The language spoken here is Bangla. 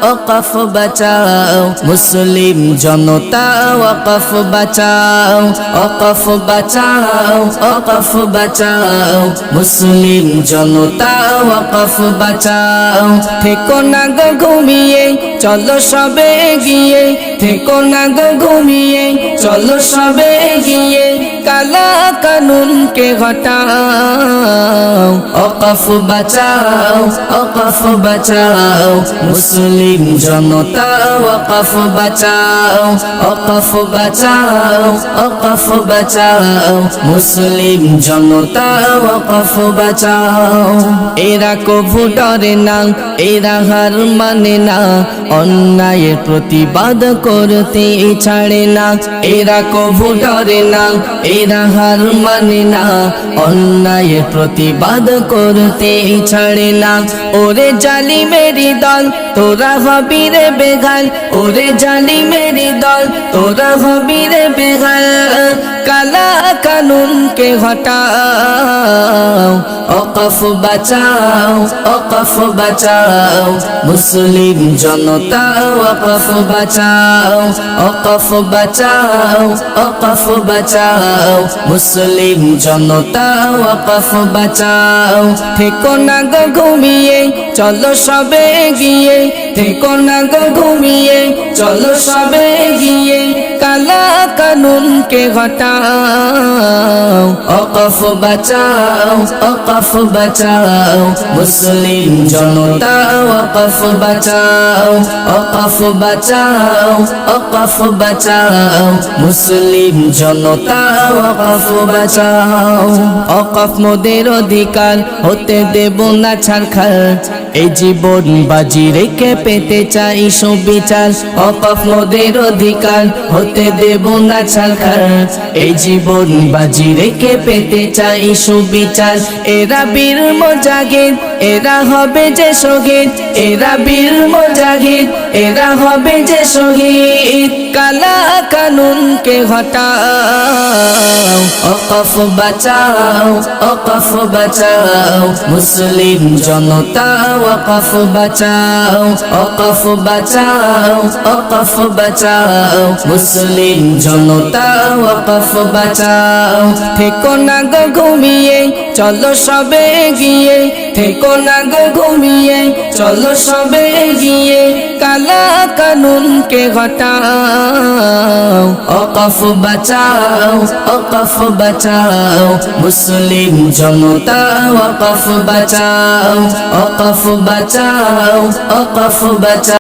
ওয়াকফ বাঁচাও মুসলিম জনতা ওয়াকফ বাঁচাও ওয়াকফ বাঁচাও ওয়াকফ বাঁচাও মুসলিম জনতা ওয়াকফ বাঁচাও থেকো না গো ঘুমিয়ে চলো সবে এগিয়ে থেকো না গো ঘুমিয়ে চলো সবে এগিয়ে কালা কানুন কে হটাও ওয়াকফ বাঁচাও ওয়াকফ বাঁচাও মুসলিম জনতা ওয়াকফ বাঁচাও ওয়াকফ বাঁচাও ওয়াকফ বাঁচাও মুসলিম জনতা ওয়াকফ বাঁচাও এরা কভু ডরে না এরা হার মানে না অন্যায়ের প্রতিবাদ করতে ছাড়ে না এরা কভু ডরে না এরা হার মানে না অন্যায়ের প্রতিবাদ করতে ছাড়ে না ওরে জালিমেরি দল তোরা হবি রে বেগাল ওরে জালিমেরি দল তোরা হবি রে বেগাল কালা কানুন কে হটাও ওয়াকফ বাঁচাও ওয়াকফ বাঁচাও মুসলিম জনতা ওয়াকফ বাঁচাও ওয়াকফ বাঁচাও ওয়াকফ বাঁচাও মুসলিম জনতা ওয়াকফ বাঁচাও থেকো না গো ঘুমিয়ে চলো সবে এগিয়ে থেকো না গো ঘুমিয়ে চলো সবে এগিয়ে কালা কানুন কে হটাও ওয়াকফ বাঁচাও ওয়াকফ বাঁচাও মুসলিম জনতা ওয়াকফ বাঁচাও ওয়াকফ বাঁচাও ওয়াকফ বাঁচাও মুসলিম জনতা ওয়াকফ বাঁচাও ওয়াকফ মোদের অধিকার হতে দেব না ছাড়খার এই জীবন বাজি রেখে পেতে চাই সুবিচার ওয়াকফ মোদের অধিকার হতে দেব না ছাড়খার এই জীবন বাজি রেখে পেতে চাই সুবিচার এরা বীর মুজাহিদ এরা হবে যে শহীদ এরা বীর মুজাহিদ এরা হবে যে শহীদ কালা কানুন কে হটাও ওয়াকফ বাঁচাও ওয়াকফ বাঁচাও মুসলিম জনতা ওয়াকফ বাঁচাও ওয়াকফ বাঁচাও ওয়াকফ বাঁচাও মুসলিম জনতা ওয়াকফ বাঁচাও থেকো না গো ঘুমিয়ে চলো সবে এগিয়ে থেকো না গো ঘুমিয়ে চলো সবে এগিয়ে কালা কানুন কে হটাও ওয়াকফ বাঁচাও ওয়াকফ বাঁচাও মুসলিম জনতা ওয়াকফ বাঁচাও ওয়াকফ বাঁচাও ওয়াকফ বাঁচাও